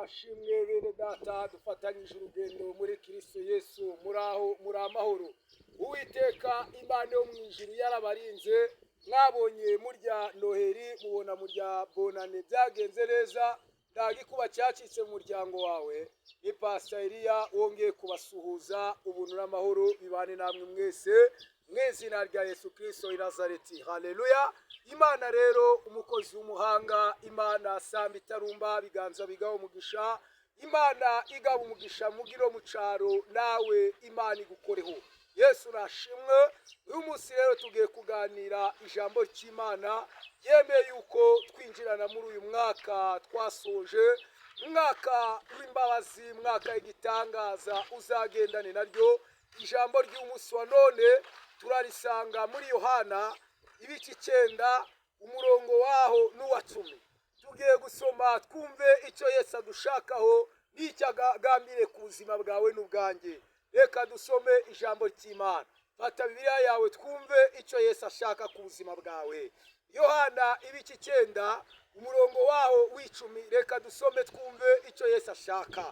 nashimwe bene data dufatanyije urugendo muri Kristo Yesu muri amahoro. Uwiteka Imana yo mu ijuru yarabarinze, mwabonye murya Noheri, mubona murya Bonane, byagenze neza. Ndagikuba cyacitse mu muryango wawe, ni Pastor Elia wongeye kubasuhuza. Ubuntu n'amahoro bibane namwe mwese mw'izina rya Yesu Kristo i Nazareti. Haleluya. Imana rero umukozi w'umuhanga, Imana samba itarumba, biganza bigaho umugisha, Imana igaba umugisha mugiro mucaro, nawe Imana igukoreho. Yesu nashimwe. Uyu munsi rero tugiye kuganira ijambo ry'Imana, yemeye yuko twinjirana muri uyu mwaka twasoje, mwaka w'imbabazi, mwaka w'igitangaza uzagendane naryo. Ijambo ry'umunsi wa none turarisanga muri Yohana ibice 9 umurongo waho n'uwa 10. Tugiye gusoma twumve icyo Yesu adushakaho n'icyo agambiriye ku buzima bwawe n'ubwanjye. Reka dusome ijambo ry'Imana. Fata Bibiliya yawe twumve icyo Yesu ashaka ku buzima bwawe. Yohana ibice 9 umurongo waho w'10. Reka dusome twumve icyo Yesu ashaka.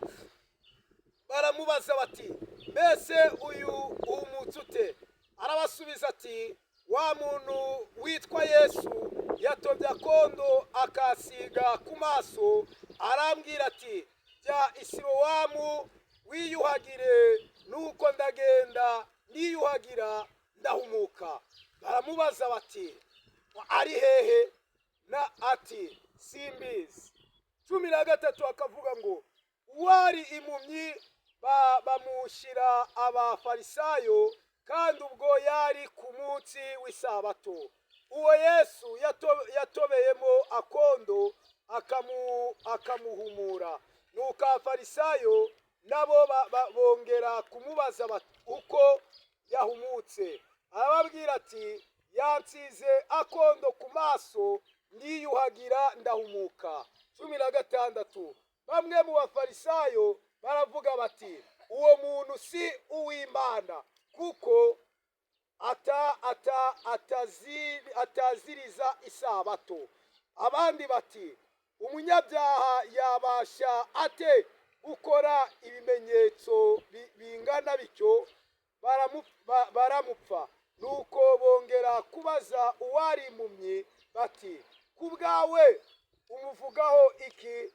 Baramubaza bati, mbese uyu umutsi ute? Arabasubiza ati, wa muntu witwa Yesu yatobye akondo akasiga ku maso, arambwira ati, jya i Silowamu wiyuhagire, nuko ndagenda ndiyuhagira ndahumuka. Baramubaza bati, ari hehe? Na ati, simbizi. 13 akavuga ngo, uwari impumyi bamushyira abafarisayo, kandi ubwo yari ku munsi w'isabato. Uwo Yesu yatobeyemo akondo akamuhumura. Nuko abafarisayo nabo bongera kumubaza uko yahumutse. Arababwira ati, yansize akondo ku maso, ndiyuhagira ndahumuka. 16 bamwe mu bafarisayo baravuga bati, uwo muntu si uw'Imana, kuko ataziriza isabato. Abandi bati, umunyabyaha yabasha ate gukora ibimenyetso bingana bityo? Baramupfa. Nuko bongera kubaza uwari impumyi bati, ku bwawe umuvugaho iki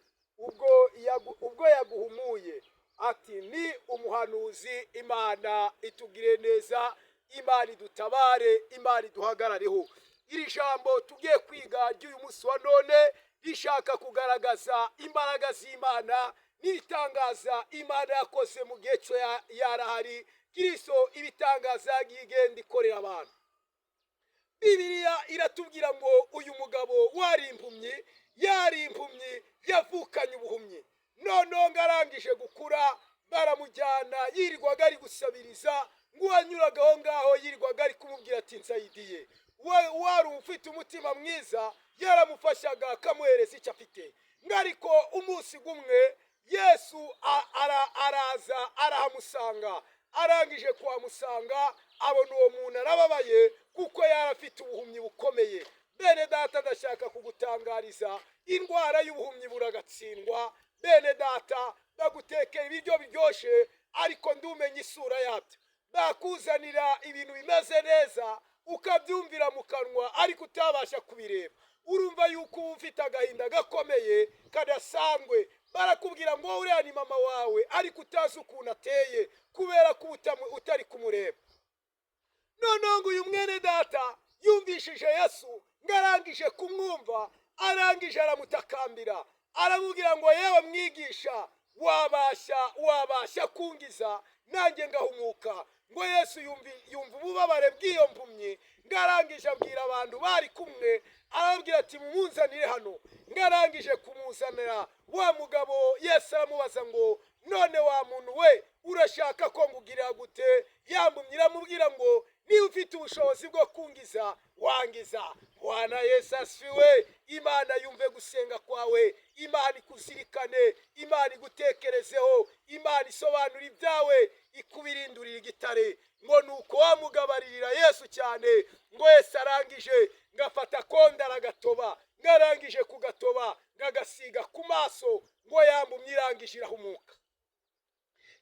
ubwo yaguhumuye? Ati, ni umuhanuzi. Imana itugire neza, Imana idutabare, Imana iduhagarareho. Iri jambo tugiye kwiga ry'uyu munsi wa none rishaka kugaragaza imbaraga z'Imana n'ibitangaza Imana yakoze mu gihe cyo yarahari. Kristo ibitangaza yigenda ikorera abantu. Bibiliya iratubwira ngo uyu mugabo wari impumyi, yari impumyi, yavukanye ubuhumyi. None ngarangije gukura, baramujyana, yirirwaga ari gusabiriza, ngo uwanyuragaho ngaho yirirwaga ari kumubwira ati, nsaidiye. Wari ufite umutima mwiza, yaramufashaga akamuhereza icyo afite. Ngariko umunsi gumwe Yesu araza arahamusanga. Arangije kuhamusanga, abona uwo muntu arababaye kuko yarafite ubuhumyi bukomeye. Bene data, ndashaka kugutangariza, indwara y'ubuhumyi buragatsindwa. Bene data, bagutekera ibiryo biryoshye ariko ndumenya isura yabyo. Bakuzanira ibintu bimeze neza ukabyumvira mu kanwa ariko utabasha kubireba. Urumva yuko ufite agahinda gakomeye kadasangwe. Barakubwira ngo uriya ni mama wawe ariko utazi ukuntu ateye kubera ko utari kumureba. None ngo uyu mwene data yumvishije Yesu, ngarangije kumwumva, arangije aramutakambira. Aramubwira ngo, yewe mwigisha, wabasha kungiza nanjye ngahumuka. Ngo Yesu yumva ububabare bw'iyo mpumyi. Ngarangije abwira abantu bari kumwe, arabwira ati, mumunzanire hano. Ngarangije kumuzanira wa mugabo, Yesu aramubaza ngo, none wa muntu we, urashaka ko ngugirira gute? Yampumyi iramubwira ngo, niba ufite ubushobozi bwo kungiza, wangiza. Bwana Yesu asifiwe. Imana yumve gusenga kwawe, Imana ikuzirikane, Imana igutekerezeho, Imana isobanura ibyawe, ikubirindurira igitare. Ngo nuko wamugabaririra Yesu cyane, ngo Yesu arangije ngafata konda aragatoba. Ngarangije kugatoba ngagasiga ku maso, ngo yambumye irangije irahumuka.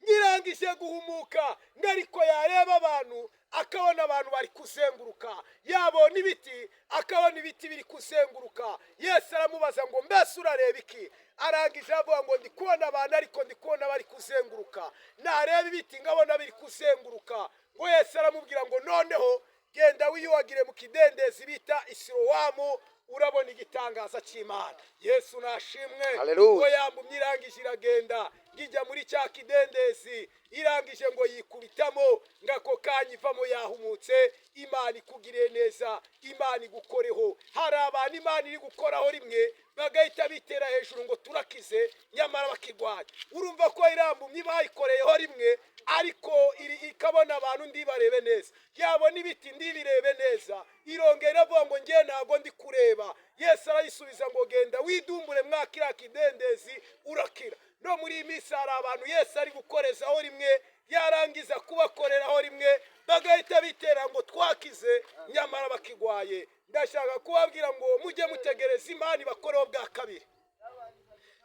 Nyirangije guhumuka ngo ariko yareba abantu akabona abantu bari kuzenguruka, yabona ibiti akabona ibiti biri kuzenguruka. Yesu aramubaza ngo mbese urareba iki? Arangije avuga ngo ndi kubona abantu ariko ndi kubona bari kuzenguruka. Nareba ibiti ngabona biri kuzenguruka. Ngo Yesu aramubwira ngo noneho genda wiyuhagire mu kidendezi bita Isilowamu, urabona igitangaza cy'Imana. Yesu nashimwe. Ngo yambumye irangije iragenda ngijya muri cya kidendezi, irangije ngo yikubitamo, ngako kanya ivamo yahumutse. Imana ikugire neza, Imana igukoreho. Hari abantu Imana iri gukoraho rimwe bagahita bitera hejuru ngo turakize, nyamara bakirwanya. Urumva ko irambumye bayikoreyeho rimwe ariko ikabona abantu ndi barebe neza, yabona ibiti ndi birebe neza, irongera avuga ngo ngiye ntago ndi kureba. Yesu arayisubiza ngo genda widumbure mwakira kidendezi urakira. No muri iyi minsi hari abantu Yesu ari gukorezaho rimwe, yarangiza kubakoreraho rimwe bagahita bitera ngo twakize, nyamara bakigwaye. Ndashaka kubabwira ngo mujye mutegereza Imana ibakoreho bwa kabiri.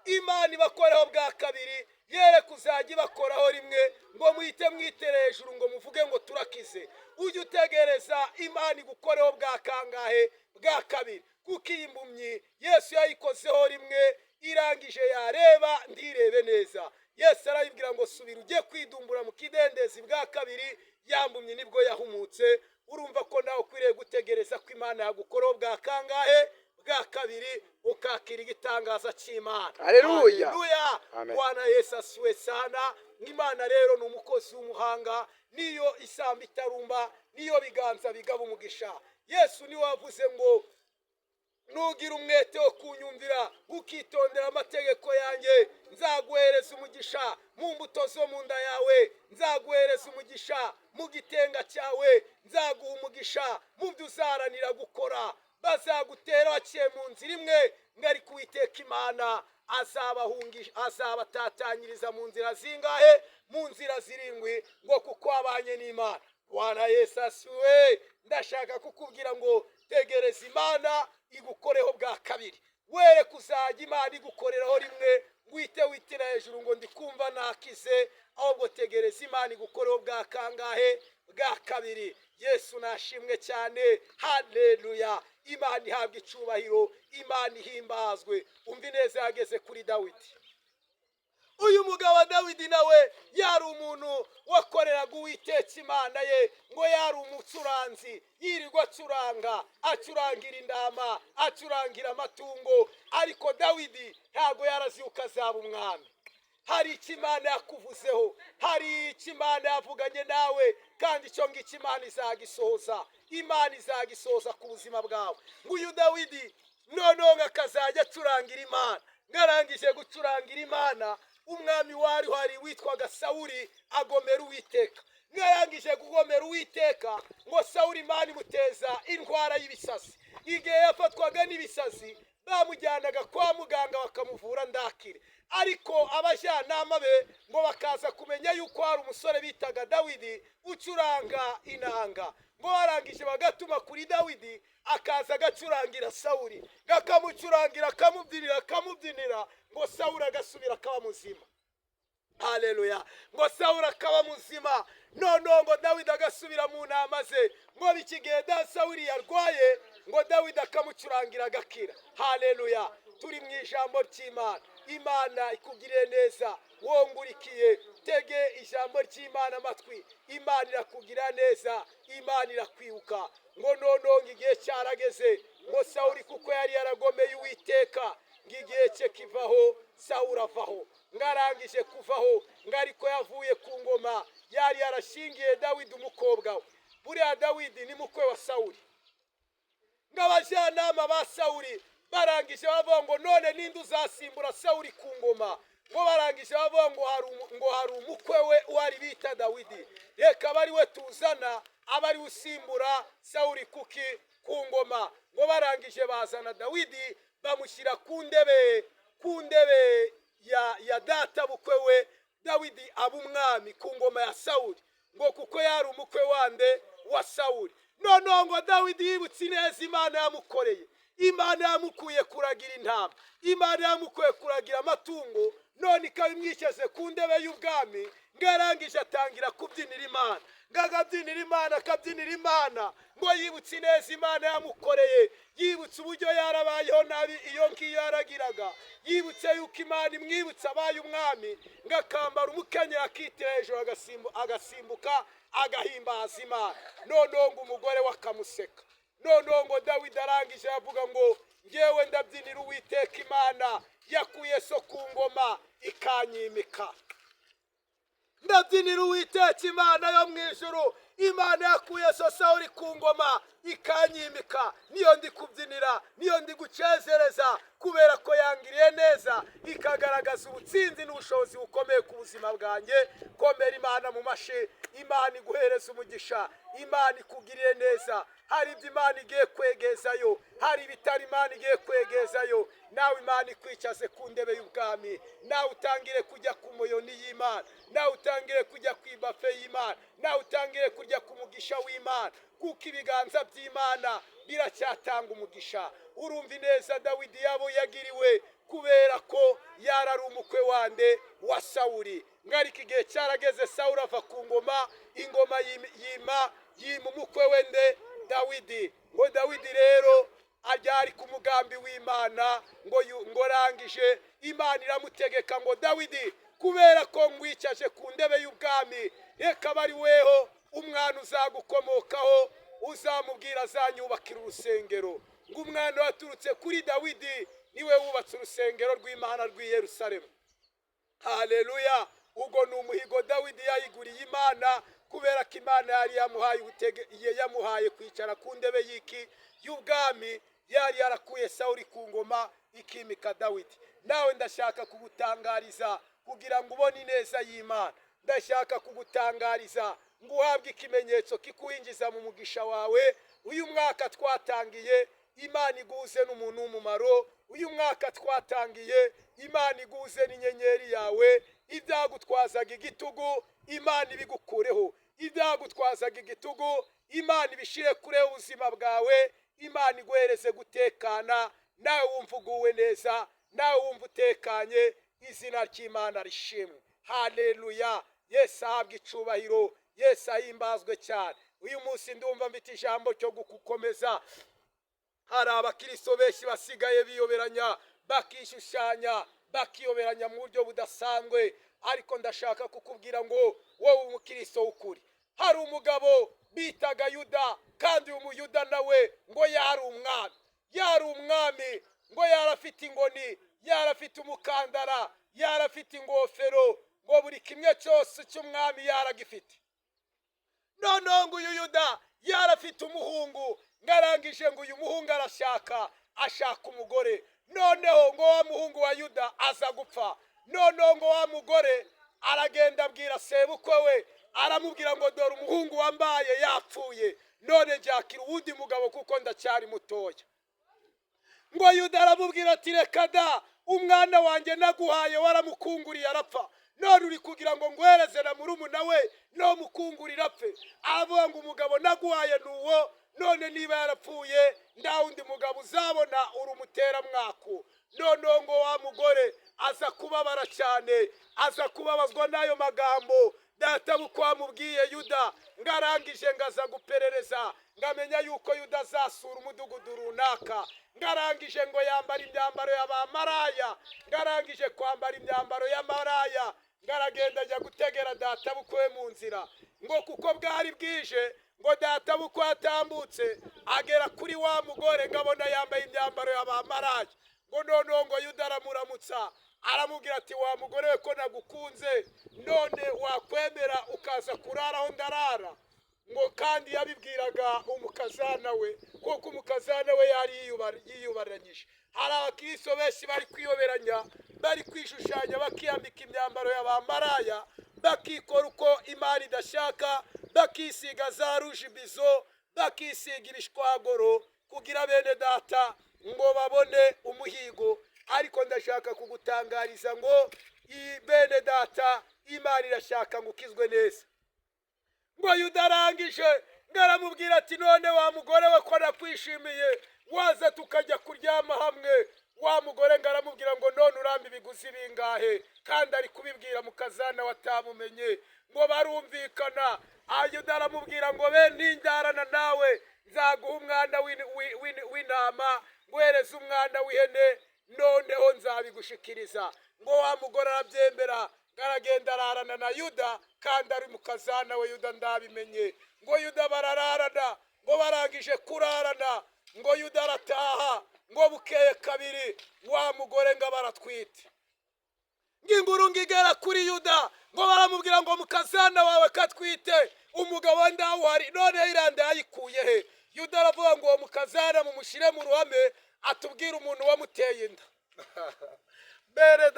Imana ibakoreho bwa kabiri, yere kuzajya ibakoraho rimwe ngo muhite mwitere hejuru ngo muvuge ngo turakize. Ujye utegereza Imana igukoreho bwa kangahe? Bwa kabiri. Kuko iyi mpumyi Yesu yayikozeho rimwe, irangije yareba ndirebe neza. Yesu arayibwira ngo subira ujye kwidumbura mu kidendezi bwa kabiri. Yambumye nibwo yahumutse. Urumva ko nawe ukwiriye gutegereza ko Imana yagukoraho bwa kangahe? Bwa kabiri, ukakira igitangaza cy'Imana. Haleluya. Bwana Yesu asiwe sana. Imana rero ni umukozi w'umuhanga, niyo isamba itarumba, niyo biganza bigaba umugisha. Yesu niwe wavuze ngo nugira umwete wo kunyumvira ukitondera amategeko yanjye, nzaguhereza umugisha mu mbuto zo mu nda yawe, nzaguhereza umugisha mu gitenga cyawe, nzaguha umugisha mu byo uzaharanira gukora. Bazagutera waciye mu nzira imwe, ngari kuwiteka Imana azabatatanyiriza mu nzira zingahe? Mu nzira zirindwi, ngo kuko wabanye n'Imana. Bwana Yesu asiwe. Ndashaka kukubwira ngo tegereza Imana igukoreho bwa kabiri. Were kuzajya Imana igukoreraho rimwe ngwite witira hejuru ngo ndikumva nakize, ahubwo tegereza Imana igukoreho bwa kangahe? Bwa kabiri. Yesu nashimwe cyane. Haleluya. Imana ihabwa icubahiro, Imana ihimbazwe. Umva neza yageze kuri Dawidi. Uyu mugabo Dawidi nawe yari umuntu wakoreraga Uwiteka Imana ye, ngo yari umucuranzi, yirirwa acurangira indama, acurangira amatungo. Ariko Dawidi ntago yaraziuka azaba umwami. Hari icyo Imana yakuvuzeho, hari icyo Imana yavuganye nawe, kandi icyo ngicyo Imana izagisohoza. Imana izagisohoza ku buzima bwawe. Nguyu Dawidi noneho akazajya acurangira Imana. Ngarangije gucurangira Imana, umwami wari witwaga Sawuli agomera Uwiteka. Ngarangije kugomera Uwiteka, ngo Sawuli Imana imuteza indwara y'ibisazi. Igihe yafatwaga n'ibisazi bamujyanaga kwa muganga bakamuvura ndakire. Ariko abajyanama be ngo bakaza kumenya yuko hari umusore bitaga Dawidi ucuranga inanga. Ngo barangije bagatuma kuri Dawidi, akaza agacurangira Sawuli, gakamucurangira akamubyinira, ngo Sawuli agasubira akaba muzima. Haleluya. Ngo Sawuli akaba muzima. Noneho ngo Dawidi agasubira mu nama ze. Ngo bikigihe Sawuli yarwaye, ngo Dawidi akamucurangira agakira. Haleluya. Turi mu ijambo ry'Imana. Imana ikugire neza, wongurikiye tege ijambo ry'Imana amatwi. Imana irakugira neza, Imana irakwibuka. Ngo noneho igihe cyarageze, ngo Sawuli kuko yari yaragomeye Uwiteka, ngigihe cye kivaho, Sawuli avaho. Ngarangije kuvaho, ngariko yavuye ku ngoma, yari yarashingiye Dawidi umukobwa we. Buriya Dawidi ni mukwe wa Sawuli. Ngabajyanama ba Sawuli barangije bavuga ngo none ninde uzasimbura Sawuli ku ngoma? Ngo barangije bavuga ngo hari umukwe we wari bita Dawidi, reka bari we tuzana abari usimbura Sawuli kuki ku ngoma. Ngo barangije bazana Dawidi bamushyira ku ndebe ya data bukwe we, Dawidi aba umwami ku ngoma ya Sawuli, ngo kuko yari umukwe wande wa Sawuli. Noneho ngo Dawidi yibutse neza Imana yamukoreye, imana yamukuye kuragira intama, imana yamukuye kuragira amatungo, none ikaba imwishyize ku ntebe y'ubwami, ngo arangije atangira kubyinira imana, ngo akabyinira imana akabyinira imana, ngo yibutse neza imana yamukoreye, yibutse uburyo yarabayeho nabi iyo ngiyo yaragiraga, yibutse yuko imana imwibutse abaye umwami, ngo akambara umukenyero akitira hejuru agasimbuka agahimbaza imana. Noneho ngo umugore we akamuseka. Noneho ngo Dawidi arangije avuga ngo ngewe ndabyinira Uwiteka imana yakuye so ku ngoma ikanyimika. Ndabyinira Uwiteka imana yo mu ijuru, imana yakuye so Sawuli ku ngoma ikanyimika. Niyo ndi kubyinira, niyo ndi gucezereza, kubera ko yangiriye neza, ikagaragaza ubutsinzi n'ubushobozi bukomeye ku buzima bwanjye. Komera imana mu mashi, imana iguhereza umugisha, imana ikugiriye neza. Hari ibyo imana igiye kwegezayo, hari ibitari imana igiye kwegezayo. Nawe imana ikwicaze ku ntebe y'ubwami, nawe utangire kujya ku muyoni y'imana, nawe utangire kujya ku ibafe y'imana, nawe utangire kujya ku mugisha w'imana, kuko ibiganza by'imana biracyatanga umugisha. Urumva neza Dawidi yabo yagiriwe kubera ko yarari umukwe wande wa Sawuli. Ariko igihe cyarageze Sawuli ava ku ngoma, ingoma yima umukwe wende Dawidi. Ngo Dawidi rero ajyari ku mugambi w'imana, ngo rangije imana iramutegeka ngo Dawidi, kubera ko ngwicaje ku ntebe y'ubwami, reka bari weho umwana uzagukomokaho uzamubwira azanyubakira urusengero. Ngo umwana waturutse kuri Dawidi niwe wubatse urusengero rw'imana rw'i Yerusalemu. Haleluya! Ubwo ni umuhigo Dawidi yayiguriye imana, kubera ko imana yari yamuhaye kwicara ku ntebe y'iki y'ubwami, yari yarakuye Sawuli ku ngoma ikimika Dawidi. Nawe ndashaka kugutangariza kugira ngo ubone ineza y'imana, ndashaka kugutangariza ngo uhabwe ikimenyetso kikuwinjiza mu mugisha wawe. Uyu mwaka twatangiye, imana iguze n'umuntu w'umumaro. Uyu mwaka twatangiye, imana iguze n'inyenyeri yawe. Ibyagutwazaga igitugu, imana ibigukureho. Ibyagutwazaga igitugu, imana ibishire kure ubuzima bwawe. Imana iguhereze gutekana, nawe wumva uguwe neza, nawe wumva utekanye. Izina ry'Imana rishimwe. Haleluya! Yesu ahabwe icubahiro, Yesu ahimbazwe cyane. Uyu munsi ndumva mfite ijambo cyo gukomeza. Hari abakristo benshi basigaye biyoberanya, bakishushanya, bakiyoberanya mu buryo budasanzwe. Ariko ndashaka kukubwira ngo wowe umukristo w'ukuri, hari umugabo bitaga Yuda, kandi uyu muyuda nawe ngo yari umwami, ngo yarafite ingoni, yarafite umukandara, yarafite ingofero, ngo buri kimwe cyose cy'umwami yaragifite. Noneho ngo uyu Yuda yarafite umuhungu, ngarangije ngo uyu muhungu ashaka umugore. Noneho ngo wa muhungu wa Yuda aza gupfa. Noneho ngo wa mugore aragenda abwira sebukwe we, aramubwira ngo dore umuhungu wambaye yapfuye, none njakira uwundi mugabo kuko ndacyari mutoya. Ngo Yuda aramubwira ati reka da, umwana wanjye naguhaye waramukunguriye arapfa, none uri kugira ngo ngwereze na murumuna we no mukungurira apfe. Aravuga ngo umugabo naguhaye nuwo, none niba yarapfuye nda wundi mugabo uzabona urumutera mwako. Noneho ngo wa mugore aza kubabara cyane, aza kubabazwa n'ayo magambo data bukwa amubwiye Yuda. Ngarangije ngaza guperereza, ngamenya yuko Yuda azasura umudugudu runaka. Ngarangije ngo yambara imyambaro y'abamaraya, ngarangije kwambara imyambaro y'amaraya, ngaragenda ajya gutegera data bukwe mu nzira. Ngo kuko bwari bwije, ngo data bukwe atambutse agera kuri wa mugore, ngabona yambaye imyambaro y'abamaraya. Ngo noneho ngo Yuda aramuramutsa, aramubwira ati wa mugore we ko nagukunze, none wakwemera ukaza kurara aho ndarara? Ngo kandi yabibwiraga umukazana we, kuko umukazana we yari yiyubaranyije. Hari abakristo benshi bari kwiyoberanya, bari kwishushanya, bakiyambika imyambaro y'abamaraya, bakikora uko imana idashaka, bakisiga za rujibizo, bakisiga ibishwagoro, kugira bene data ngo babone umuhigo. Ariko ndashaka kugutangariza ngo bene data, imana irashaka ngo ukizwe neza. Ngo Yuda arangije ngaramubwira ati none wa mugore we ko nakwishimiye, waza tukajya kuryama hamwe. Wa mugore ngo aramubwira ngo none uramba ibiguzi bingahe, kandi ari kubibwira mukazana watamumenye. Ngo barumvikana, Yuda aramubwira ngo be ninjyarana nawe nzaguha umwana w'intama, nguhereze umwana w'ihene, noneho nzabigushikiriza. Ngo wa mugore arabyemera, aragenda ararana na Yuda, kandi ari mukazana we Yuda ndabimenye. Ngo Yuda barararana, ngo barangije kurarana, ngo Yuda arataha. Ngo bukeye kabiri wa mugore ngo baratwite. Nginguru ngigera kuri Yuda, ngo baramubwira ngo mukazana wawe katwite, umugabo ndawuhari, none iranda yayikuye he? Yuda aravuga ngo uwo mukazana mumushire mu ruhame atubwire umuntu wamuteye inda. Bere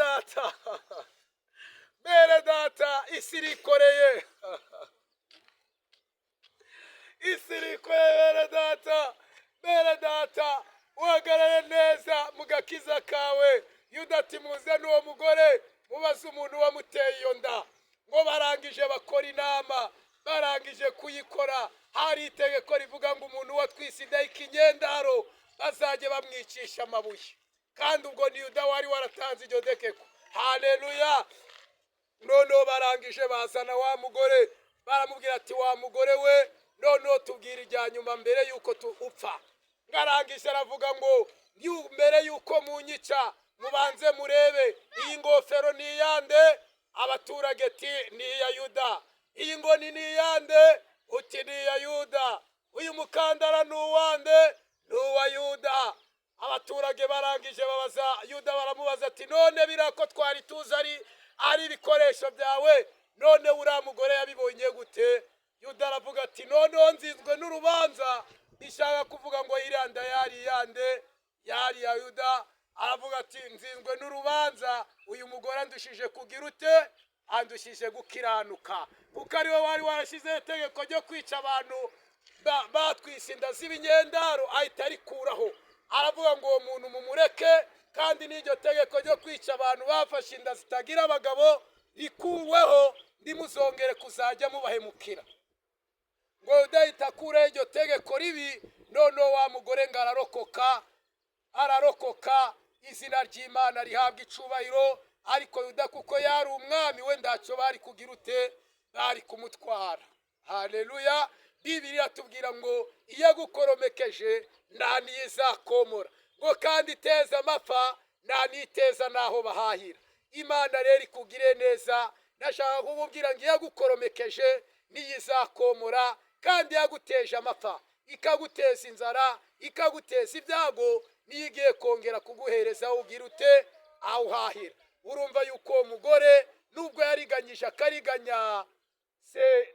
data isirikoreye bere data uhagarare neza mu gakiza kawe. Yuda ati muze n'uwo mugore mubaze umuntu wamuteye iyo nda. Ngo barangije bakora inama, barangije kuyikora, hari itegeko rivuga ngo umuntu watwise inda y'ikinyendaro bazajya bamwicisha amabuye, kandi ubwo ni Yuda wari waratanze iryo tegeko. Haleluya! Noneho barangije bazana wa mugore, baramubwira ati wa mugore we, noneho tubwire ijya nyuma mbere yuko upfa. Ngarangije aravuga ngo mbere yuko munyica mubanze murebe iyi ngofero ni iyande. Abaturage ati ni iya Yuda. Iyi ngoni ni iyande? Uti ni iya Yuda. Uyu mukandara ni uwande? Ni uwa Yuda. Abaturage barangije babaza Yuda, baramubaza ati none birako twari tuzi ari ibikoresho byawe, none uriya mugore yabibonye gute? Yuda aravuga ati noneho nzinzwe n'urubanza, ishaka kuvuga ngo iranda yari iyande, yari ya Yuda. Aravuga ati nzinzwe n'urubanza, uyu mugore andushije kugira ute? Andushije gukiranuka, kuko ariwe wari warashyizeho itegeko ryo kwica abantu batwise inda z'ibinyendaro, ahita arikuraho. Aravuga ngo uwo muntu mumureke, kandi n'iryo tegeko ryo kwica abantu bafashe inda zitagira abagabo rikuweho, ndimuzongere kuzajya mubahemukira. Ngo Yuda ahita akuraho iryo tegeko ribi. Noneho wa mugore ngo ararokoka, izina ry'Imana rihabwa icubahiro. Ariko Yuda kuko yari umwami we ntacyo bari kugira ute? Bari kumutwara. Haleluya! Bibiliya tubwira ngo iyo agukoromekeje nta niyizakomora, ngo kandi iteza amapfa nta niteza naho bahahira. Imana rero ikugire neza. Nashaka kukubwira ngo iyo agukoromekeje niyizakomora, kandi yaguteje amapfa, ikaguteza inzara, ikaguteza ibyago, niyo igiye kongera kuguhereza aho ugira ute? Aho uhahira. Urumva yuko uwo mugore nubwo yariganyije akariganya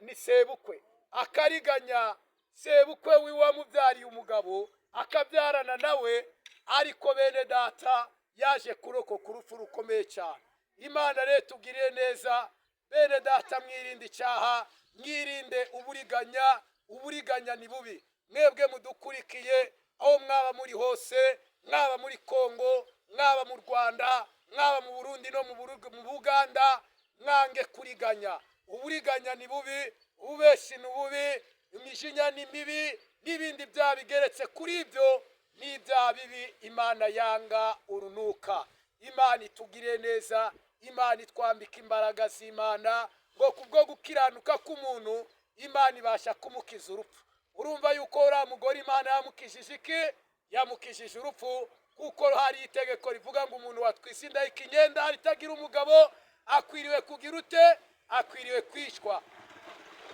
ni sebukwe, akariganya sebukwe wiwamubyariye umugabo, akabyarana nawe, ariko bene data yaje kurokoka urupfu rukomeye cyane. Imana rero tugiriye neza. Bene data mwirinde icyaha, mwirinde uburiganya. Uburiganya ni bubi. Mwebwe mudukurikiye aho mwaba muri hose, mwaba muri Kongo, mwaba mu Rwanda, mwaba mu Burundi no mu Buganda, mwange kuriganya. Uburiganya ni bubi, ububeshi ni bubi, imijinya ni mibi, n'ibindi byaha bigeretse kuri ibyo ni ibyaha bibi Imana yanga urunuka. Imana itugire neza, Imana itwambika imbaraga z'Imana, ngo kubwo gukiranuka k'umuntu Imana ibasha kumukiza urupfu. Urumva yuko uriya mugore Imana yamukijije iki? Yamukijije urupfu, kuko hari itegeko rivuga ngo umuntu watwise inda y'ikinyendaro itagira umugabo akwiriwe kugira ute? Akwiriwe kwicwa.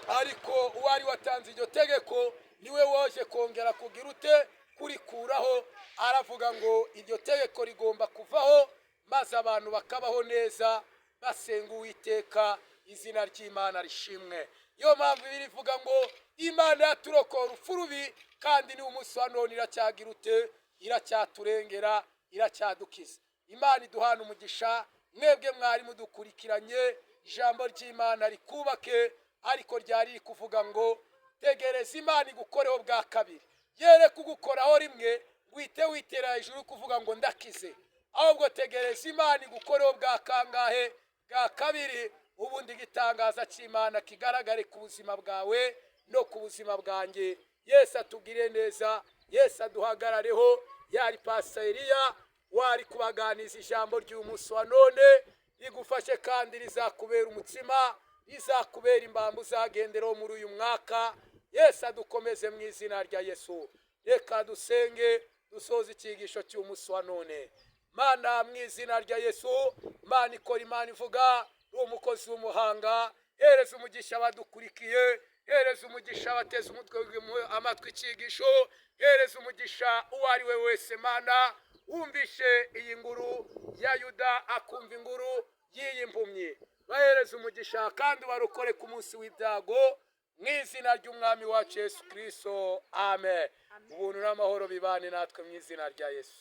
Ariko uwari watanze iryo tegeko niwe woje kongera kugira ute? Kurikuraho. Aravuga ngo iryo tegeko rigomba kuvaho, maze abantu bakabaho neza basenga Uwiteka, izina ry'Imana rishimwe. Yo mpamvu birivuga ngo Imana yaturokora urupfu rubi, kandi ni umunsi wa none iracyagira ute? Iracyaturengera, iracyadukiza. Imana iduhana umugisha. Mwebwe mwari mudukurikiranye, ijambo ry'Imana rikubake, ariko ryari riri kuvuga ngo tegereza Imana igukoreho bwa kabiri. Yere kugukoraho rimwe wite witera hejuru kuvuga ngo ndakize, ahubwo tegereza Imana igukoreho bwa kangahe? Bwa kabiri, ubundi igitangaza cy'Imana kigaragare ku buzima bwawe no ku buzima bwanjye. Yesu atugire neza. Yesu aduhagarareho, yari paseriya wari kubaganiza ijambo ry'umunsi wa none, rigufashe kandi rizakubera umutsima, rizakubera imbambo uzagenderaho muri uyu mwaka. Yesu adukomeze mu izina rya Yesu. Reka dusenge dusoza icyigisho cy'umunsi wa none. Mana, mu izina rya Yesu, Mana ikora, Imana ivuga, uri umukozi w'umuhanga. Hereza umugisha abadukurikiye, hereza umugisha abateze umutwe amatwi icyigisho, hereza umugisha uwo ari we wese Mana wumvishe iyi nkuru ya Yuda akumva inkuru y'iyi mpumyi. Bahereza umugisha kandi barokore ku munsi w'ibyago, mu izina ry'umwami wacu Yesu Kristo. Amen. Ubuntu n'amahoro bibane natwe mu izina rya Yesu.